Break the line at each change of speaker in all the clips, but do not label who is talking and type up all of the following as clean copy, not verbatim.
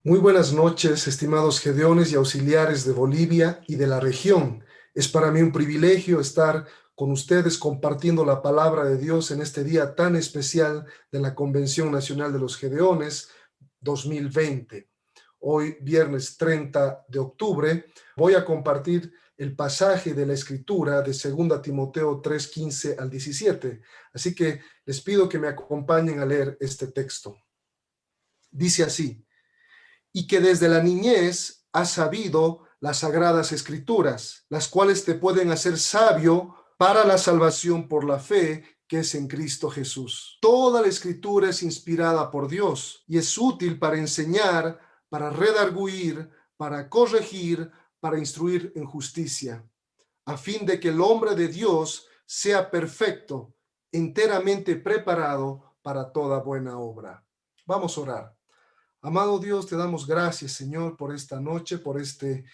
Muy buenas noches, estimados gedeones y auxiliares de Bolivia y de la región. Es para mí un privilegio estar con ustedes compartiendo la palabra de Dios en este día tan especial de la Convención Nacional de los Gedeones 2020. Hoy, viernes 30 de octubre, voy a compartir el pasaje de la Escritura de 2 Timoteo 3:15 al 17. Así que les pido que me acompañen a leer este texto. Dice así: y que desde la niñez has sabido las sagradas escrituras, las cuales te pueden hacer sabio para la salvación por la fe que es en Cristo Jesús. Toda la escritura es inspirada por Dios y es útil para enseñar, para redarguir, para corregir, para instruir en justicia, a fin de que el hombre de Dios sea perfecto, enteramente preparado para toda buena obra. Vamos a orar. Amado Dios, te damos gracias, Señor, por esta noche, por este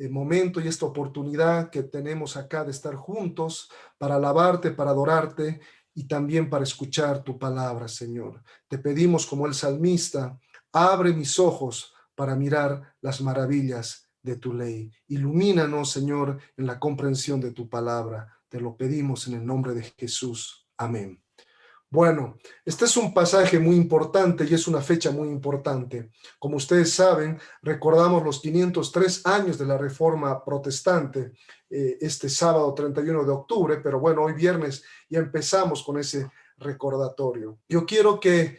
momento y esta oportunidad que tenemos acá de estar juntos para alabarte, para adorarte y también para escuchar tu palabra, Señor. Te pedimos, como el salmista, abre mis ojos para mirar las maravillas de tu ley. Ilumínanos, Señor, en la comprensión de tu palabra. Te lo pedimos en el nombre de Jesús. Amén. Bueno, este es un pasaje muy importante y es una fecha muy importante. Como ustedes saben, recordamos los 503 años de la Reforma Protestante este sábado 31 de octubre, pero bueno, hoy viernes ya empezamos con ese recordatorio. Yo quiero que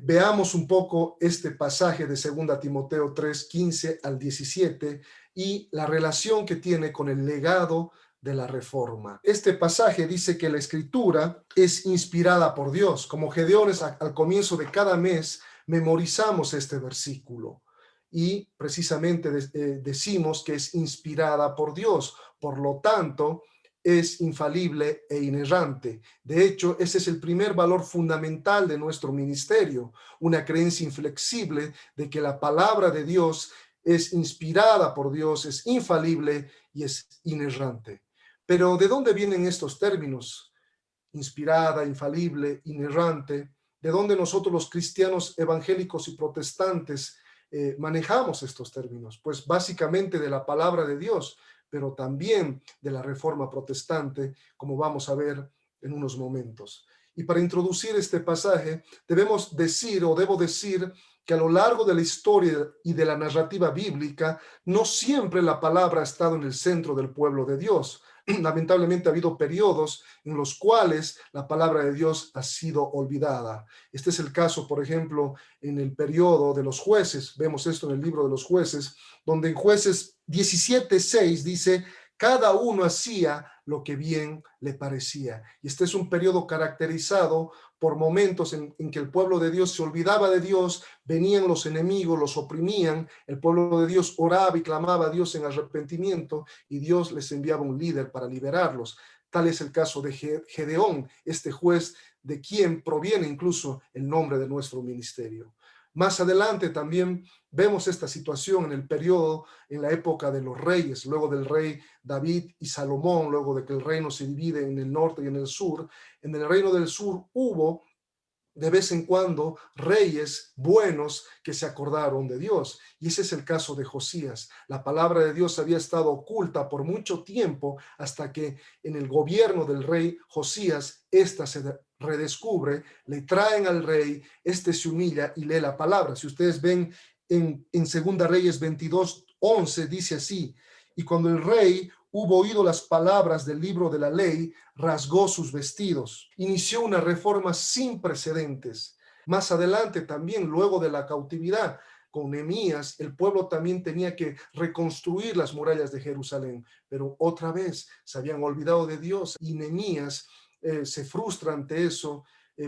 veamos un poco este pasaje de 2 Timoteo 3:15 al 17 y la relación que tiene con el legado de la Reforma. Este pasaje dice que la Escritura es inspirada por Dios. Como gedeones, al comienzo de cada mes memorizamos este versículo y precisamente decimos que es inspirada por Dios. Por lo tanto, es infalible e inerrante. De hecho, ese es el primer valor fundamental de nuestro ministerio, una creencia inflexible de que la palabra de Dios es inspirada por Dios, es infalible y es inerrante. Pero ¿de dónde vienen estos términos? Inspirada, infalible, inerrante. ¿De dónde nosotros los cristianos evangélicos y protestantes manejamos estos términos? Pues básicamente de la palabra de Dios, pero también de la Reforma Protestante, como vamos a ver en unos momentos. Y para introducir este pasaje, debemos decir o debo decir que a lo largo de la historia y de la narrativa bíblica, no siempre la palabra ha estado en el centro del pueblo de Dios. Lamentablemente ha habido periodos en los cuales la palabra de Dios ha sido olvidada. Este es el caso, por ejemplo, en el periodo de los jueces. Vemos esto en el libro de los jueces, donde en jueces 17:6 dice: cada uno hacía lo que bien le parecía. Y este es un periodo caracterizado por momentos en que el pueblo de Dios se olvidaba de Dios, venían los enemigos, los oprimían, el pueblo de Dios oraba y clamaba a Dios en arrepentimiento y Dios les enviaba un líder para liberarlos. Tal es el caso de Gedeón, este juez de quien proviene incluso el nombre de nuestro ministerio. Más adelante también vemos esta situación en el periodo, en la época de los reyes, luego del rey David y Salomón, luego de que el reino se divide en el norte y en el sur. En el reino del sur hubo de vez en cuando reyes buenos que se acordaron de Dios. Y ese es el caso de Josías. La palabra de Dios había estado oculta por mucho tiempo hasta que en el gobierno del rey Josías, esta se redescubre, le traen al rey, este se humilla y lee la palabra. Si ustedes ven en Segunda Reyes 22:11, dice así: y cuando el rey hubo oído las palabras del libro de la ley, rasgó sus vestidos. Inició una reforma sin precedentes. Más adelante también, luego de la cautividad, con Nehemías, el pueblo también tenía que reconstruir las murallas de Jerusalén, pero otra vez se habían olvidado de Dios y Nehemías se frustra ante eso,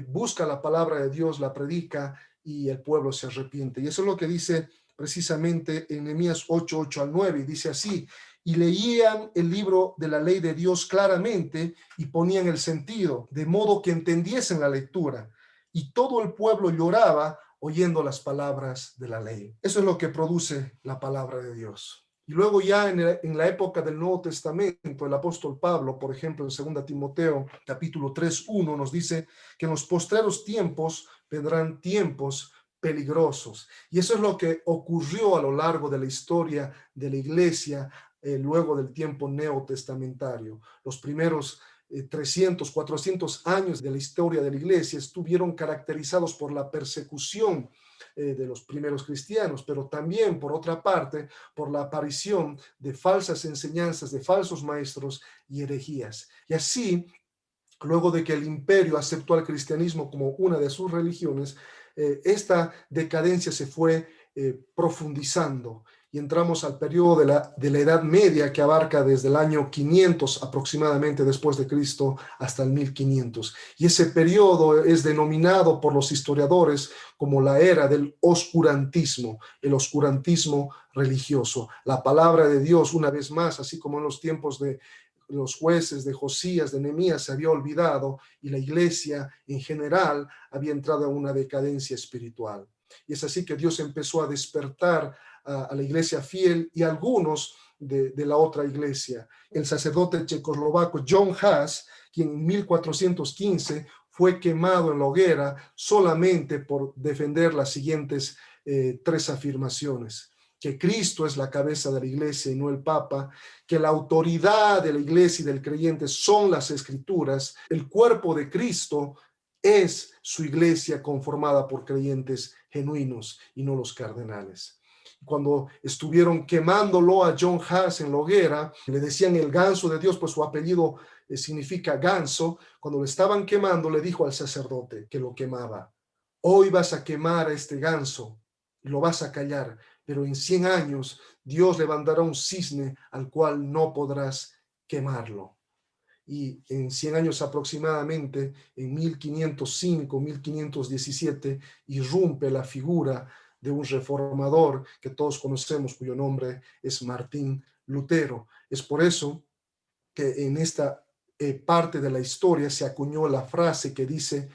busca la palabra de Dios, la predica y el pueblo se arrepiente. Y eso es lo que dice precisamente en Nehemías 8:8 al 9, y dice así: y leían el libro de la ley de Dios claramente y ponían el sentido, de modo que entendiesen la lectura. Y todo el pueblo lloraba oyendo las palabras de la ley. Eso es lo que produce la palabra de Dios. Y luego ya en la época del Nuevo Testamento, el apóstol Pablo, por ejemplo, en 2 Timoteo capítulo 3:1 nos dice que en los postreros tiempos vendrán tiempos peligrosos. Y eso es lo que ocurrió a lo largo de la historia de la iglesia luego del tiempo neotestamentario. Los primeros 300, 400 años de la historia de la iglesia estuvieron caracterizados por la persecución de los primeros cristianos, pero también, por otra parte, por la aparición de falsas enseñanzas, de falsos maestros y herejías. Y así, luego de que el imperio aceptó al cristianismo como una de sus religiones, esta decadencia se fue profundizando y entramos al periodo de la Edad Media, que abarca desde el año 500 aproximadamente después de Cristo hasta el 1500. Y ese periodo es denominado por los historiadores como la era del oscurantismo, el oscurantismo religioso. La palabra de Dios, una vez más, así como en los tiempos de los jueces, de Josías, de Nehemías, se había olvidado y la iglesia en general había entrado en una decadencia espiritual. Y es así que Dios empezó a despertar a la iglesia fiel y a algunos de la otra iglesia. El sacerdote checoslovaco John Hus, quien en 1415 fue quemado en la hoguera solamente por defender las siguientes tres afirmaciones: que Cristo es la cabeza de la iglesia y no el Papa, que la autoridad de la iglesia y del creyente son las escrituras, el cuerpo de Cristo es su iglesia conformada por creyentes genuinos y no los cardenales. Cuando estuvieron quemándolo a John Hus en la hoguera, le decían el ganso de Dios, pues su apellido significa ganso. Cuando lo estaban quemando, le dijo al sacerdote que lo quemaba: hoy vas a quemar a este ganso y lo vas a callar, pero en 100 años Dios levantará un cisne al cual no podrás quemarlo. Y en 100 años aproximadamente, en 1505, 1517, irrumpe la figura de un reformador que todos conocemos, cuyo nombre es Martín Lutero. Es por eso que en esta parte de la historia se acuñó la frase que dice: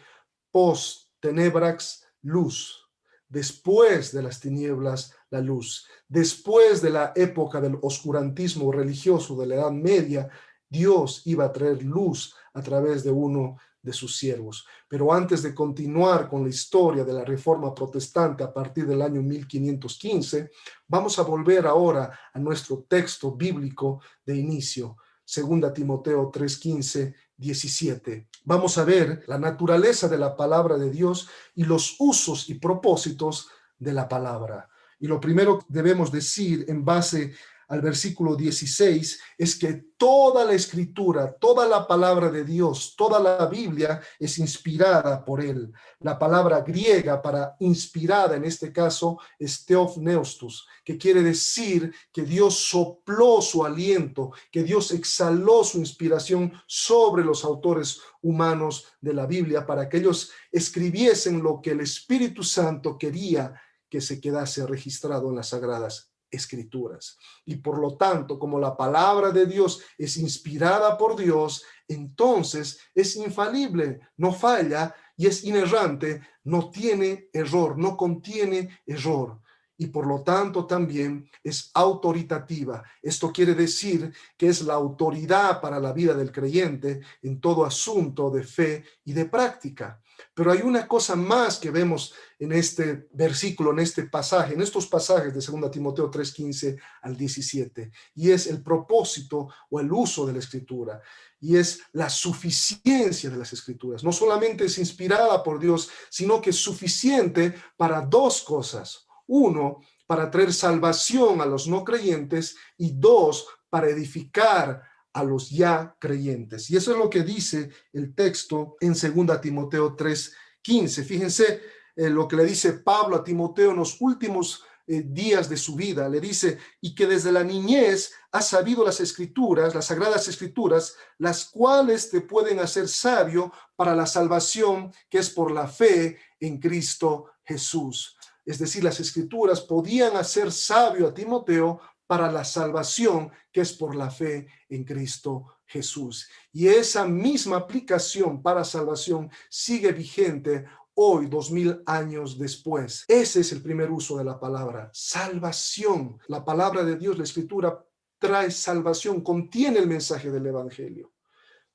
post tenebrax luz, después de las tinieblas la luz. Después de la época del oscurantismo religioso de la Edad Media, Dios iba a traer luz a través de uno de sus siervos. Pero antes de continuar con la historia de la Reforma Protestante a partir del año 1515, vamos a volver ahora a nuestro texto bíblico de inicio, 2 Timoteo 3:15, 17. Vamos a ver la naturaleza de la palabra de Dios y los usos y propósitos de la palabra. Y lo primero que debemos decir en base al versículo 16 es que toda la escritura, toda la palabra de Dios, toda la Biblia es inspirada por él. La palabra griega para inspirada en este caso es theopneustos, que quiere decir que Dios sopló su aliento, que Dios exhaló su inspiración sobre los autores humanos de la Biblia para que ellos escribiesen lo que el Espíritu Santo quería que se quedase registrado en las Sagradas Escrituras. Y por lo tanto, como la palabra de Dios es inspirada por Dios, entonces es infalible, no falla y es inerrante, no tiene error, no contiene error. Y por lo tanto también es autoritativa. Esto quiere decir que es la autoridad para la vida del creyente en todo asunto de fe y de práctica. Pero hay una cosa más que vemos en este versículo, en este pasaje, en estos pasajes de 2 Timoteo 3:15 al 17, y es el propósito o el uso de la escritura, y es la suficiencia de las escrituras. No solamente es inspirada por Dios, sino que es suficiente para dos cosas. Uno, para traer salvación a los no creyentes, y dos, para edificar a los ya creyentes. Y eso es lo que dice el texto en 2 Timoteo 3:15. Fíjense lo que le dice Pablo a Timoteo en los últimos días de su vida. Le dice: y que desde la niñez has sabido las escrituras, las sagradas escrituras, las cuales te pueden hacer sabio para la salvación que es por la fe en Cristo Jesús. Es decir, las escrituras podían hacer sabio a Timoteo para la salvación que es por la fe en Cristo Jesús. Y esa misma aplicación para salvación sigue vigente hoy, 2000 años después. Ese es el primer uso de la palabra, salvación. La palabra de Dios, la escritura, trae salvación, contiene el mensaje del evangelio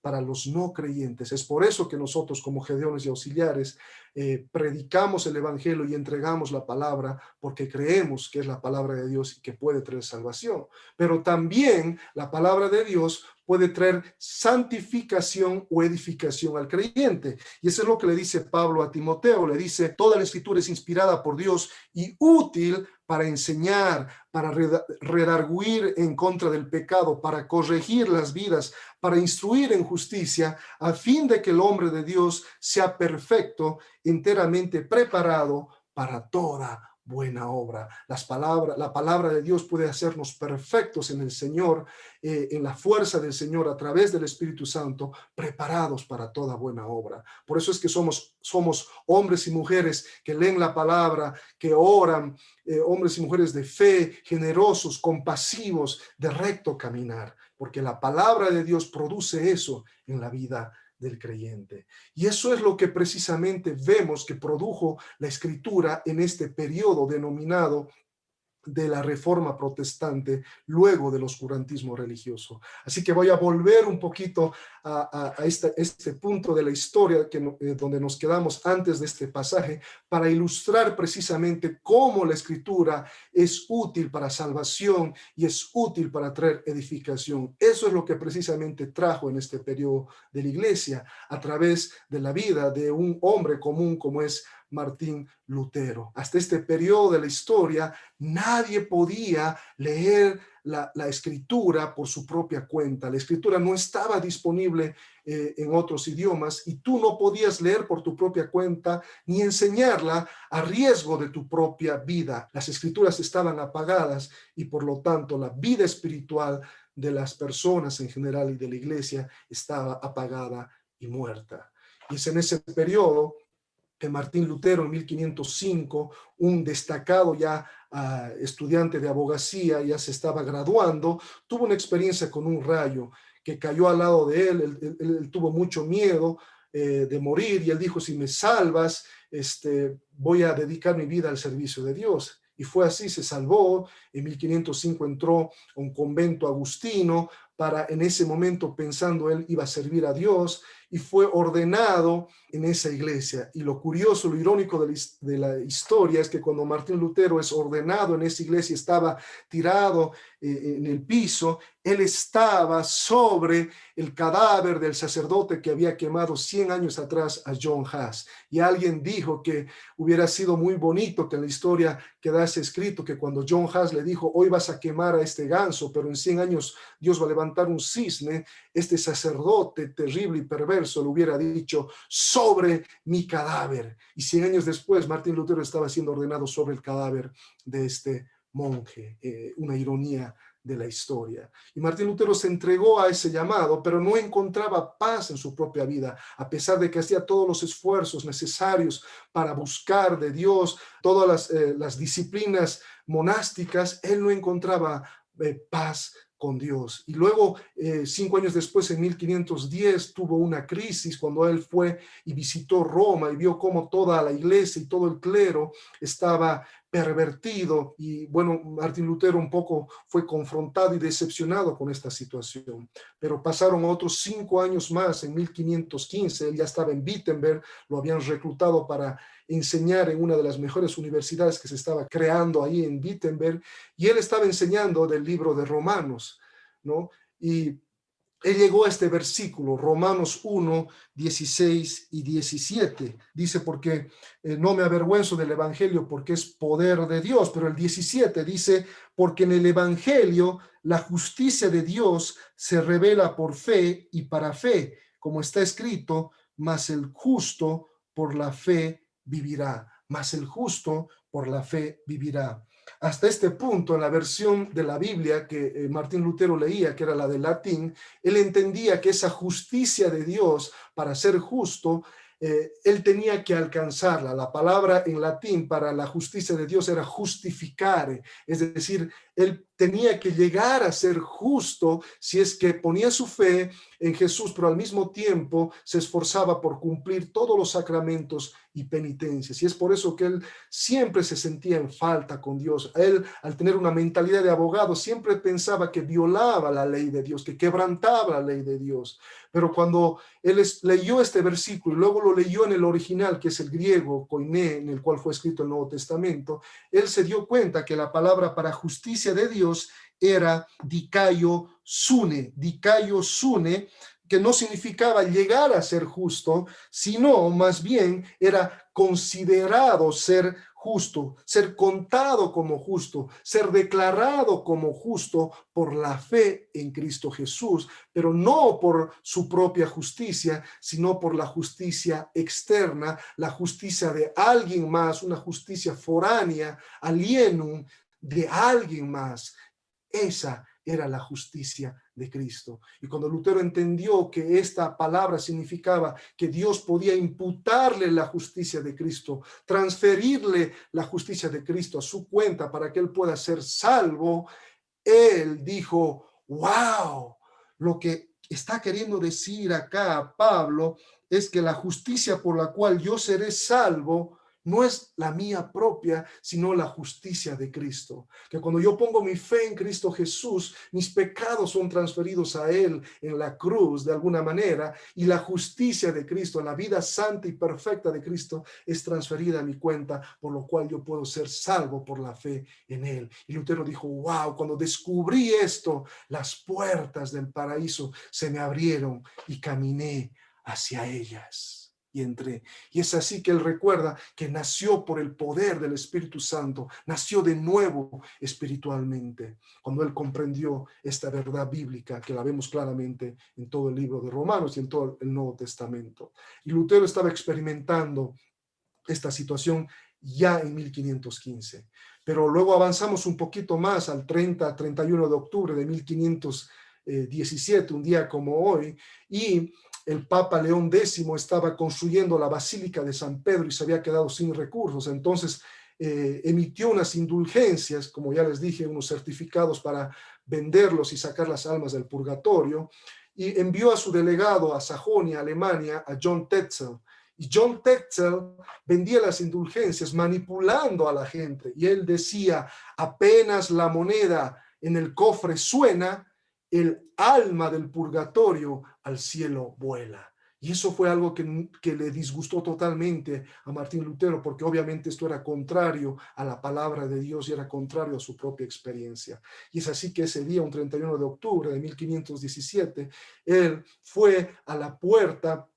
para los no creyentes. Es por eso que nosotros como gedeones y auxiliares predicamos el evangelio y entregamos la palabra porque creemos que es la palabra de Dios y que puede traer salvación. Pero también la palabra de Dios puede traer santificación o edificación al creyente. Y eso es lo que le dice Pablo a Timoteo. Le dice, toda la escritura es inspirada por Dios y útil para enseñar, para redarguir en contra del pecado, para corregir las vidas, para instruir en justicia, a fin de que el hombre de Dios sea perfecto, enteramente preparado para toda buena obra. La palabra de Dios puede hacernos perfectos en el Señor, en la fuerza del Señor, a través del Espíritu Santo, preparados para toda buena obra. Por eso es que somos hombres y mujeres que leen la palabra, que oran, hombres y mujeres de fe, generosos, compasivos, de recto caminar, porque la palabra de Dios produce eso en la vida del creyente. Y eso es lo que precisamente vemos que produjo la Escritura en este periodo denominado de la Reforma Protestante, luego del oscurantismo religioso. Así que voy a volver un poquito a este punto de la historia donde nos quedamos antes de este pasaje, para ilustrar precisamente cómo la Escritura es útil para salvación y es útil para traer edificación. Eso es lo que precisamente trajo en este periodo de la Iglesia, a través de la vida de un hombre común como es Martín Lutero. Hasta este periodo de la historia, nadie podía leer la escritura por su propia cuenta. La escritura no estaba disponible en otros idiomas y tú no podías leer por tu propia cuenta ni enseñarla a riesgo de tu propia vida. Las escrituras estaban apagadas y por lo tanto la vida espiritual de las personas en general y de la iglesia estaba apagada y muerta. Y es en ese periodo que Martín Lutero, en 1505, un destacado ya estudiante de abogacía, ya se estaba graduando, tuvo una experiencia con un rayo que cayó al lado de él. Él tuvo mucho miedo de morir y él dijo, si me salvas, voy a dedicar mi vida al servicio de Dios. Y fue así, se salvó. En 1505 entró a un convento agustino para, en ese momento, pensando él iba a servir a Dios, y fue ordenado en esa iglesia. Y lo curioso, lo irónico de la historia es que cuando Martín Lutero es ordenado en esa iglesia, estaba tirado en el piso, él estaba sobre el cadáver del sacerdote que había quemado 100 años atrás a John Huss. Y alguien dijo que hubiera sido muy bonito que en la historia quedase escrito que cuando John Huss le dijo, hoy vas a quemar a este ganso, pero en 100 años Dios va a levantar un cisne, este sacerdote terrible y perverso le hubiera dicho, sobre mi cadáver. Y 100 años después, Martín Lutero estaba siendo ordenado sobre el cadáver de este monje. Una ironía de la historia. Y Martín Lutero se entregó a ese llamado, pero no encontraba paz en su propia vida, a pesar de que hacía todos los esfuerzos necesarios para buscar de Dios, todas las disciplinas monásticas, él no encontraba paz con Dios. Y luego, 5 años después, en 1510, tuvo una crisis cuando él fue y visitó Roma y vio cómo toda la iglesia y todo el clero estaba pervertido. Y bueno, Martín Lutero un poco fue confrontado y decepcionado con esta situación. Pero pasaron otros 5 años más. En 1515, él ya estaba en Wittenberg, lo habían reclutado para enseñar en una de las mejores universidades que se estaba creando ahí en Wittenberg, y él estaba enseñando del libro de Romanos, ¿no? Y él llegó a este versículo, Romanos 1, 16 y 17. Dice, porque no me avergüenzo del evangelio porque es poder de Dios. Pero el 17 dice, porque en el evangelio la justicia de Dios se revela por fe y para fe, como está escrito, mas el justo por la fe vivirá. Mas el justo por la fe vivirá. Hasta este punto, en la versión de la Biblia que Martín Lutero leía, que era la de latín, él entendía que esa justicia de Dios, para ser justo, él tenía que alcanzarla. La palabra en latín para la justicia de Dios era justificare, es decir, él tenía que llegar a ser justo si es que ponía su fe en Jesús, pero al mismo tiempo se esforzaba por cumplir todos los sacramentos y penitencias. Y es por eso que él siempre se sentía en falta con Dios. Él, al tener una mentalidad de abogado, siempre pensaba que violaba la ley de Dios, que quebrantaba la ley de Dios. Pero cuando él leyó este versículo y luego lo leyó en el original, que es el griego koiné, en el cual fue escrito el Nuevo Testamento, él se dio cuenta que la palabra para justicia de Dios era dikaio sune, que no significaba llegar a ser justo, sino más bien era considerado ser justo, ser contado como justo, ser declarado como justo por la fe en Cristo Jesús, pero no por su propia justicia, sino por la justicia externa, la justicia de alguien más, una justicia foránea, alienum de alguien más. Esa era la justicia de Cristo. Y cuando Lutero entendió que esta palabra significaba que Dios podía imputarle la justicia de Cristo, transferirle la justicia de Cristo a su cuenta para que él pueda ser salvo, él dijo, wow, lo que está queriendo decir acá Pablo es que la justicia por la cual yo seré salvo no es la mía propia, sino la justicia de Cristo. Que cuando yo pongo mi fe en Cristo Jesús, mis pecados son transferidos a Él en la cruz de alguna manera, y la justicia de Cristo, la vida santa y perfecta de Cristo, es transferida a mi cuenta, por lo cual yo puedo ser salvo por la fe en Él. Y Lutero dijo, wow, cuando descubrí esto, las puertas del paraíso se me abrieron y caminé hacia ellas. Y entré. Y es así que él recuerda que nació por el poder del Espíritu Santo, nació de nuevo espiritualmente, cuando él comprendió esta verdad bíblica que la vemos claramente en todo el libro de Romanos y en todo el Nuevo Testamento. Y Lutero estaba experimentando esta situación ya en 1515. Pero luego avanzamos un poquito más al 31 de octubre de 1517, un día como hoy, y el Papa León X estaba construyendo la Basílica de San Pedro y se había quedado sin recursos. Entonces emitió unas indulgencias, como ya les dije, unos certificados para venderlos y sacar las almas del purgatorio, y envió a su delegado a Sajonia, Alemania, a John Tetzel. Y John Tetzel vendía las indulgencias manipulando a la gente. Y él decía, apenas la moneda en el cofre suena, el alma del purgatorio al cielo vuela. Y eso fue algo que le disgustó totalmente a Martín Lutero, porque obviamente esto era contrario a la palabra de Dios y era contrario a su propia experiencia. Y es así que ese día, un 31 de octubre de 1517, él fue a la puerta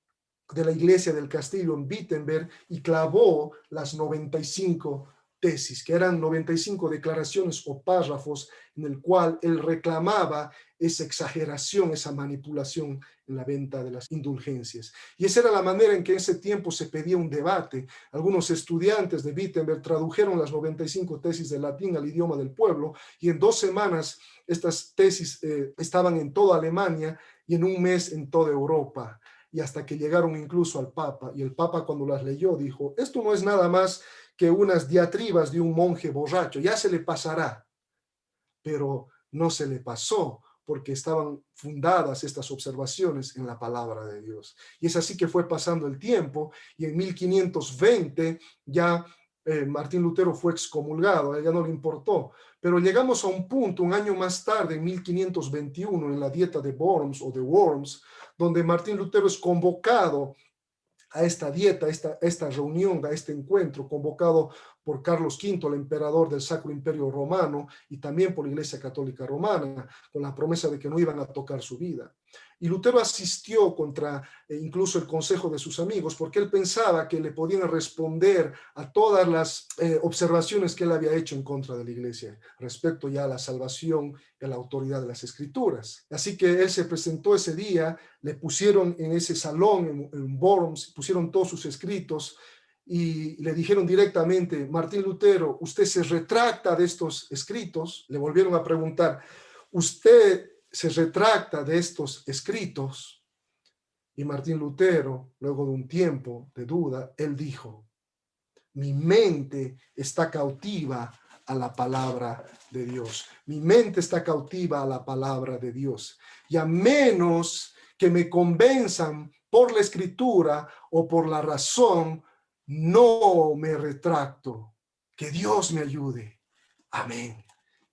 de la iglesia del castillo en Wittenberg y clavó las 95 tesis, que eran 95 declaraciones o párrafos en el cual él reclamaba esa exageración, esa manipulación en la venta de las indulgencias. Y esa era la manera en que en ese tiempo se pedía un debate. Algunos estudiantes de Wittenberg tradujeron las 95 tesis del latín al idioma del pueblo y en 2 semanas estas tesis estaban en toda Alemania y en un mes en toda Europa. Y hasta que llegaron incluso al Papa. Y el Papa, cuando las leyó, dijo, esto no es nada más que unas diatribas de un monje borracho, ya se le pasará. Pero no se le pasó, porque estaban fundadas estas observaciones en la palabra de Dios. Y es así que fue pasando el tiempo, y en 1520 ya Martín Lutero fue excomulgado, a él ya no le importó. Pero llegamos a un punto, un año más tarde, en 1521, en la dieta de Worms o de Worms, donde Martín Lutero es convocado a esta dieta, a esta reunión, a este encuentro, convocado por Carlos V, el emperador del Sacro Imperio Romano, y también por la Iglesia Católica Romana, con la promesa de que no iban a tocar su vida. Y Lutero asistió contra incluso el consejo de sus amigos, porque él pensaba que le podían responder a todas las observaciones que él había hecho en contra de la Iglesia, respecto ya a la salvación y a la autoridad de las Escrituras. Así que él se presentó ese día, le pusieron en ese salón, en Worms, pusieron todos sus escritos, y le dijeron directamente, Martín Lutero, usted se retracta de estos escritos. Le volvieron a preguntar, ¿usted se retracta de estos escritos? Y Martín Lutero, luego de un tiempo de duda, él dijo, mi mente está cautiva a la palabra de Dios. Mi mente está cautiva a la palabra de Dios. Y a menos que me convenzan por la escritura o por la razón, no me retracto. Que Dios me ayude. Amén.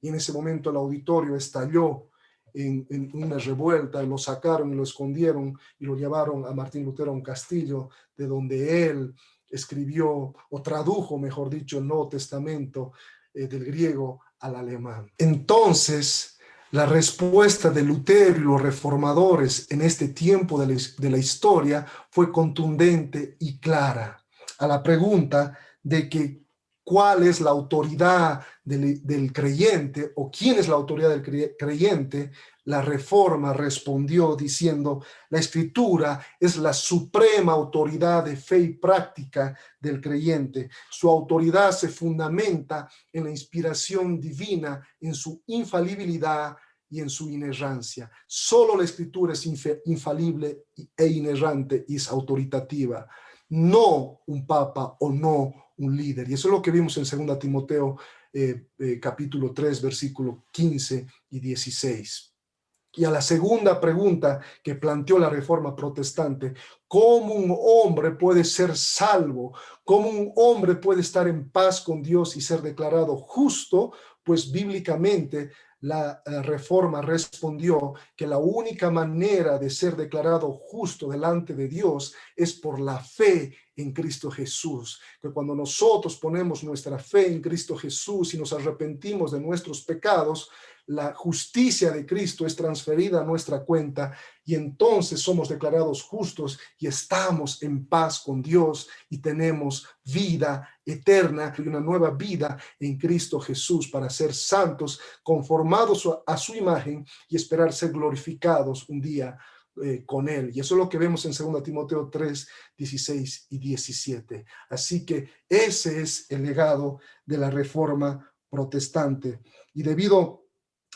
Y en ese momento el auditorio estalló en una revuelta, y lo sacaron y lo escondieron y lo llevaron a Martín Lutero a un castillo de donde él escribió o tradujo, mejor dicho, el Nuevo Testamento del griego al alemán. Entonces, la respuesta de Lutero y los reformadores en este tiempo de la historia fue contundente y clara a la pregunta de que cuál es la autoridad del creyente o quién es la autoridad del creyente. La Reforma respondió diciendo: la Escritura es la suprema autoridad de fe y práctica del creyente. Su autoridad se fundamenta en la inspiración divina, en su infalibilidad y en su inerrancia. Solo la Escritura es infalible e inerrante y es autoritativa, no un papa o no un líder. Y eso es lo que vimos en 2 Timoteo capítulo 3, versículo 15 y 16. Y a la segunda pregunta que planteó la Reforma Protestante: ¿cómo un hombre puede ser salvo? ¿Cómo un hombre puede estar en paz con Dios y ser declarado justo? Pues bíblicamente la Reforma respondió que la única manera de ser declarado justo delante de Dios es por la fe en Cristo Jesús. Que cuando nosotros ponemos nuestra fe en Cristo Jesús y nos arrepentimos de nuestros pecados, la justicia de Cristo es transferida a nuestra cuenta y entonces somos declarados justos y estamos en paz con Dios y tenemos vida eterna y una nueva vida en Cristo Jesús para ser santos, conformados a su imagen y esperar ser glorificados un día con Él. Y eso es lo que vemos en 2 Timoteo 3, 16 y 17. Así que ese es el legado de la Reforma Protestante. Y debido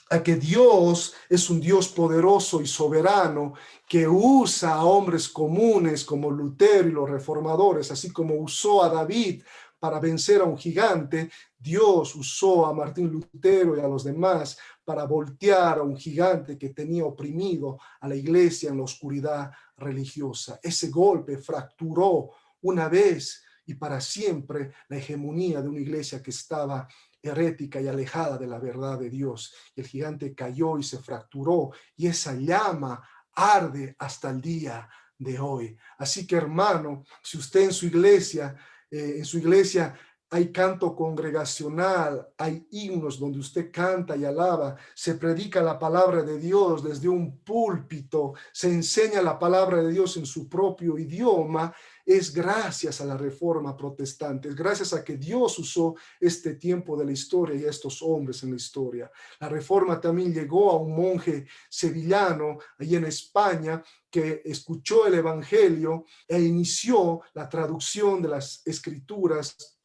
a que Dios es un Dios poderoso y soberano que usa a hombres comunes como Lutero y los reformadores, así como usó a David para vencer a un gigante, Dios usó a Martín Lutero y a los demás para voltear a un gigante que tenía oprimido a la iglesia en la oscuridad religiosa. Ese golpe fracturó una vez y para siempre la hegemonía de una iglesia que estaba herética y alejada de la verdad de Dios. El gigante cayó y se fracturó, y esa llama arde hasta el día de hoy. Así que, hermano, si usted en su iglesia hay canto congregacional, hay himnos donde usted canta y alaba, se predica la palabra de Dios desde un púlpito, se enseña la palabra de Dios en su propio idioma, es gracias a la Reforma Protestante, es gracias a que Dios usó este tiempo de la historia y a estos hombres en la historia. La Reforma también llegó a un monje sevillano allí en España que escuchó el Evangelio e inició la traducción de las Escrituras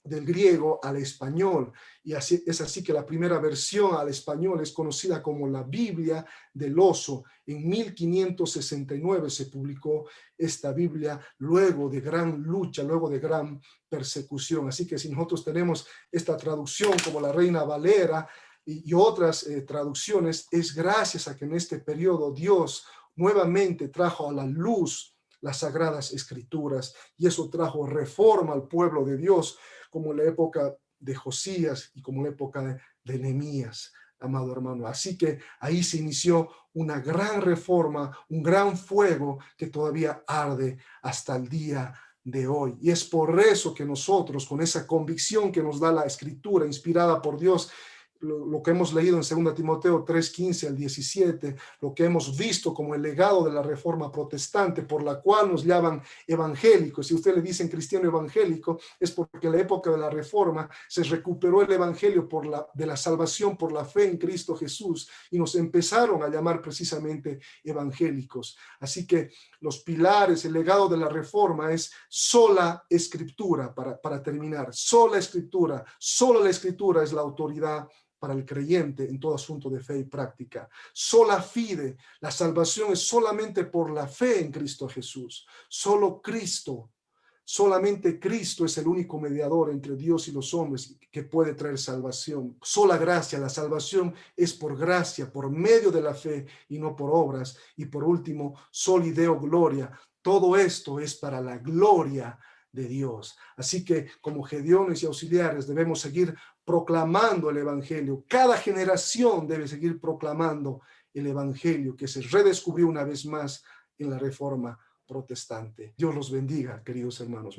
del griego al español, y así, es así que la primera versión al español es conocida como la Biblia del Oso. En 1569 se publicó esta Biblia luego de gran lucha, luego de gran persecución. Así que si nosotros tenemos esta traducción como la Reina Valera y otras traducciones, es gracias a que en este periodo Dios nuevamente trajo a la luz las Sagradas Escrituras, y eso trajo reforma al pueblo de Dios, como en la época de Josías y como en la época de Nehemías, amado hermano. Así que ahí se inició una gran reforma, un gran fuego que todavía arde hasta el día de hoy. Y es por eso que nosotros, con esa convicción que nos da la Escritura inspirada por Dios, lo que hemos leído en 2 Timoteo 3, 15 al 17, lo que hemos visto como el legado de la Reforma Protestante, por la cual nos llaman evangélicos. Si usted le dicen cristiano evangélico, es porque en la época de la Reforma se recuperó el evangelio de la salvación por la fe en Cristo Jesús, y nos empezaron a llamar precisamente evangélicos. Así que los pilares, el legado de la Reforma es sola Escritura, para terminar, sola Escritura, solo la Escritura es la autoridad para el creyente en todo asunto de fe y práctica. Sola fide, la salvación es solamente por la fe en Cristo Jesús. Solo Cristo Solamente Cristo es el único mediador entre Dios y los hombres que puede traer salvación. Sola gracia, la salvación es por gracia, por medio de la fe y no por obras. Y por último, soli Deo gloria. Todo esto es para la gloria de Dios. Así que como gedeones y auxiliares debemos seguir proclamando el evangelio. Cada generación debe seguir proclamando el evangelio que se redescubrió una vez más en la Reforma protestante. Dios los bendiga, queridos hermanos.